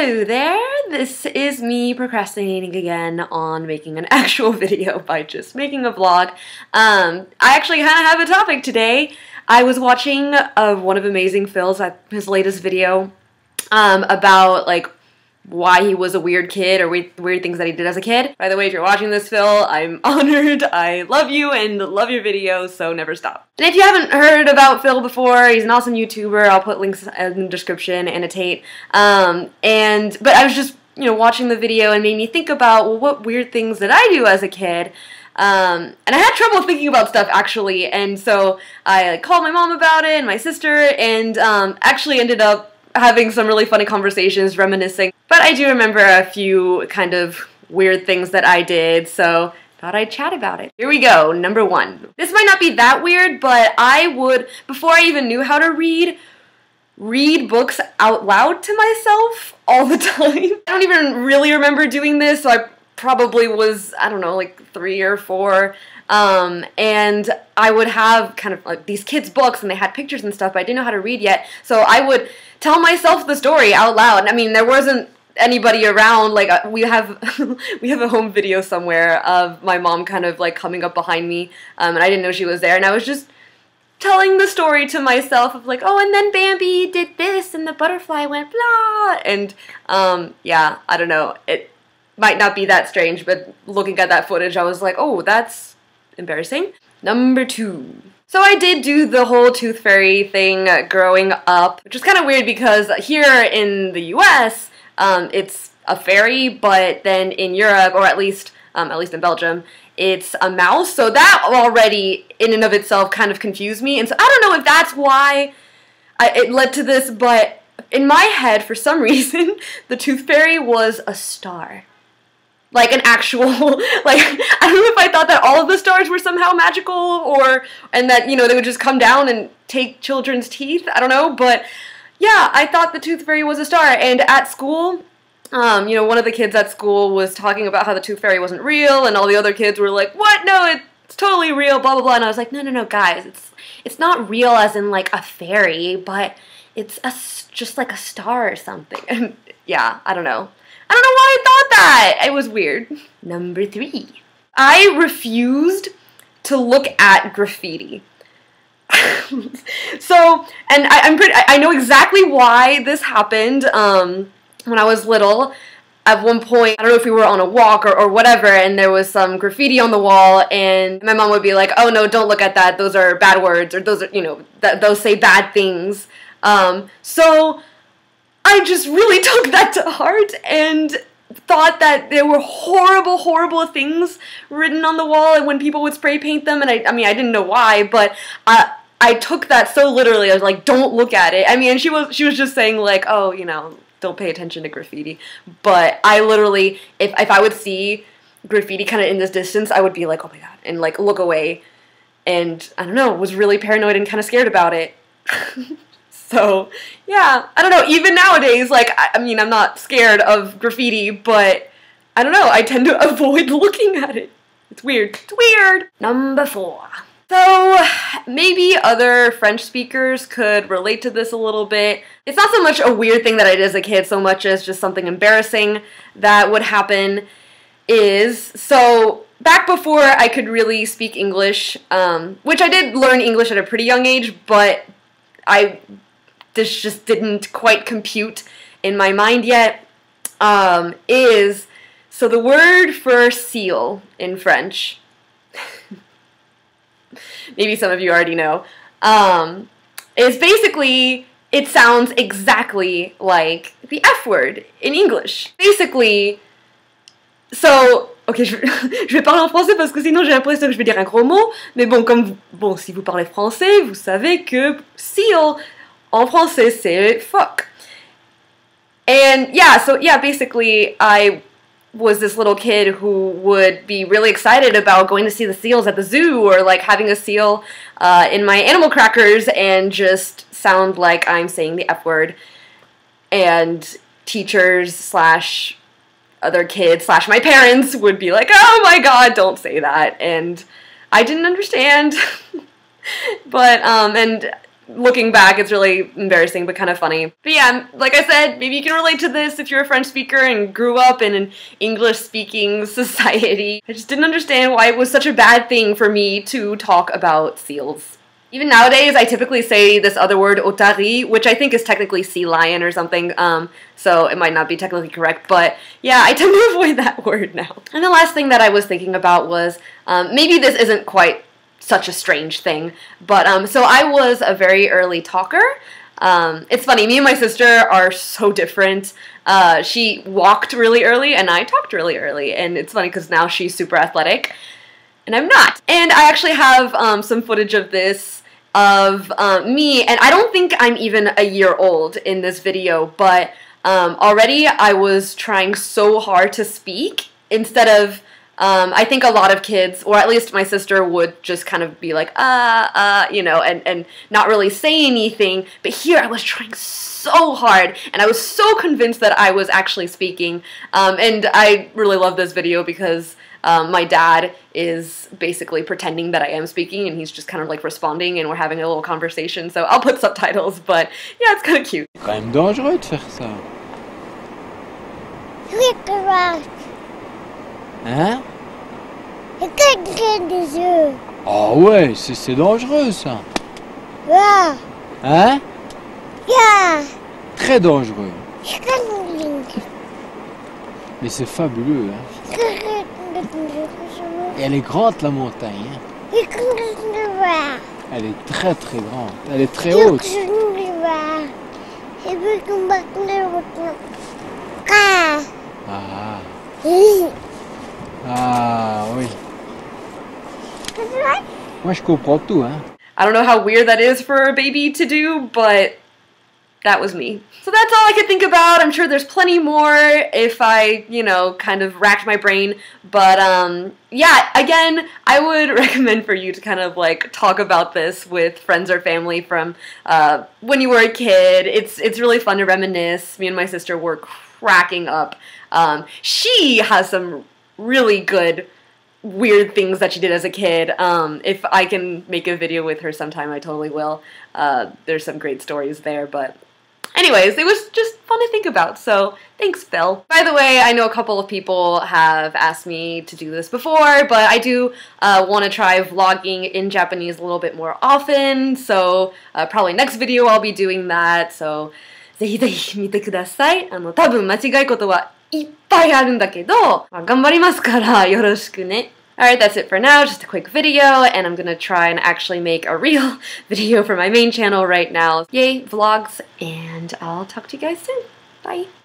Hello there, this is me procrastinating again on making an actual video by just making a vlog. I actually kind of have a topic today. I was watching one of AmazingPhil's, his latest video, about like why he was a weird kid or weird things that he did as a kid. By the way, if you're watching this, Phil, I'm honored. I love you and love your videos, so never stop. And if you haven't heard about Phil before, he's an awesome YouTuber. I'll put links in the description, annotate. But I was just, watching the video and made me think about, well, what weird things did I do as a kid? And I had trouble thinking about stuff, actually, and so I called my mom about it and my sister, and actually ended up having some really funny conversations, reminiscing. But I do remember a few kind of weird things that I did, so thought I'd chat about it. Here we go, number 1. This might not be that weird, but I would, before I even knew how to read books out loud to myself all the time. I don't even really remember doing this, so I probably was, I don't know, like 3 or 4. And I would have kind of like these kids' books and they had pictures and stuff, but I didn't know how to read yet. So I would tell myself the story out loud. I mean, there wasn't anybody around. Like we have a home video somewhere of my mom kind of like coming up behind me, and I didn't know she was there, and I was just telling the story to myself of like, oh, and then Bambi did this and the butterfly went blah, and yeah, I don't know. It might not be that strange, but looking at that footage, I was like, oh, that's embarrassing. Number 2. So I did do the whole tooth fairy thing growing up, which was kind of weird because here in the US, it's a fairy, but then in Europe, or at least in Belgium, it's a mouse. So that already in and of itself kind of confused me. And so I don't know if that's why it led to this, but in my head, for some reason, the tooth fairy was a star. Like an actual, like, I don't know if I thought that all of the stars were somehow magical, and that, they would just come down and take children's teeth, I don't know, but yeah, I thought the tooth fairy was a star, and at school, one of the kids at school was talking about how the tooth fairy wasn't real, and all the other kids were like, what, no, it's totally real, blah, blah, blah, and I was like, no, guys, it's not real as in, like, a fairy, but it's just like a star or something, and yeah, I don't know. I don't know why I thought that. It was weird. Number 3. I refused to look at graffiti. So, and I know exactly why this happened. When I was little, at one point, I don't know if we were on a walk or whatever, and there was some graffiti on the wall, and my mom would be like, oh no, don't look at that. Those are bad words, or those are, those say bad things. So I just really took that to heart and thought that there were horrible, horrible things written on the wall, and when people would spray paint them, and I mean, I didn't know why, but I took that so literally. I was like, don't look at it. I mean, she was just saying like, oh, don't pay attention to graffiti. But I literally, if I would see graffiti kind of in this distance, I would be like, oh my god, and like look away, and I don't know, was really paranoid and kind of scared about it. So, yeah, I don't know, even nowadays, like, I mean, I'm not scared of graffiti, but, I don't know, I tend to avoid looking at it. It's weird. It's weird! Number 4. So, maybe other French speakers could relate to this a little bit. It's not so much a weird thing that I did as a kid, so much as just something embarrassing that would happen so, back before I could really speak English, which I did learn English at a pretty young age, but this just didn't quite compute in my mind yet, so the word for seal in French, maybe some of you already know, is basically, it sounds exactly like the F word in English. Basically, so, ok, je vais parler en français parce que sinon j'ai l'impression que je vais dire un gros mot, mais bon, si vous parlez français, vous savez que seal en français, c'est fuck. And yeah, so yeah, basically, I was this little kid who would be really excited about going to see the seals at the zoo, or like having a seal in my animal crackers, and just sound like I'm saying the F word. And teachers slash other kids slash my parents would be like, oh my god, don't say that. And I didn't understand. But, and looking back, it's really embarrassing, but kind of funny. But yeah, like I said, maybe you can relate to this if you're a French speaker and grew up in an English-speaking society. I just didn't understand why it was such a bad thing for me to talk about seals. Even nowadays, I typically say this other word, otari, which I think is technically sea lion or something, so it might not be technically correct, but yeah, I tend to avoid that word now. And the last thing that I was thinking about was, maybe this isn't quite such a strange thing, but so I was a very early talker. It's funny, me and my sister are so different. She walked really early and I talked really early, and it's funny because now she's super athletic and I'm not. And I actually have some footage of this of me, and I don't think I'm even a year old in this video, but already I was trying so hard to speak instead of I think a lot of kids, or at least my sister, would just kind of be like, you know, and not really say anything. But here I was trying so hard, and I was so convinced that I was actually speaking. And I really love this video because my dad is basically pretending that I am speaking, and he's just kind of like responding, and we're having a little conversation. So I'll put subtitles, but yeah, it's kind of cute. C'est quand même dangereux de faire ça. Hein? Ah ouais, c'est dangereux ça. Hein? Très dangereux. Mais c'est fabuleux, hein. Et elle est grande la montagne, hein. Elle est très très grande. Elle est très haute. Ah. Ah oui. Moi je comprends tout, hein. I don't know how weird that is for a baby to do, but that was me. So that's all I could think about. I'm sure there's plenty more if I, you know, kind of racked my brain. But yeah, again, I would recommend for you to kind of like talk about this with friends or family from when you were a kid. It's really fun to reminisce. Me and my sister were cracking up. She has some really good weird things that she did as a kid. If I can make a video with her sometime, I totally will. There's some great stories there, but anyways, it was just fun to think about, so thanks, Phil. By the way, I know a couple of people have asked me to do this before, but I do want to try vlogging in Japanese a little bit more often, so probably next video I'll be doing that, so ぜひぜひ見てください。多分間違いことはいっぱいあるんだけど、頑張りますからよろしくね。Alright, that's it for now, just a quick video, and I'm gonna try and actually make a real video for my main channel right now. Yay, vlogs, and I'll talk to you guys soon. Bye!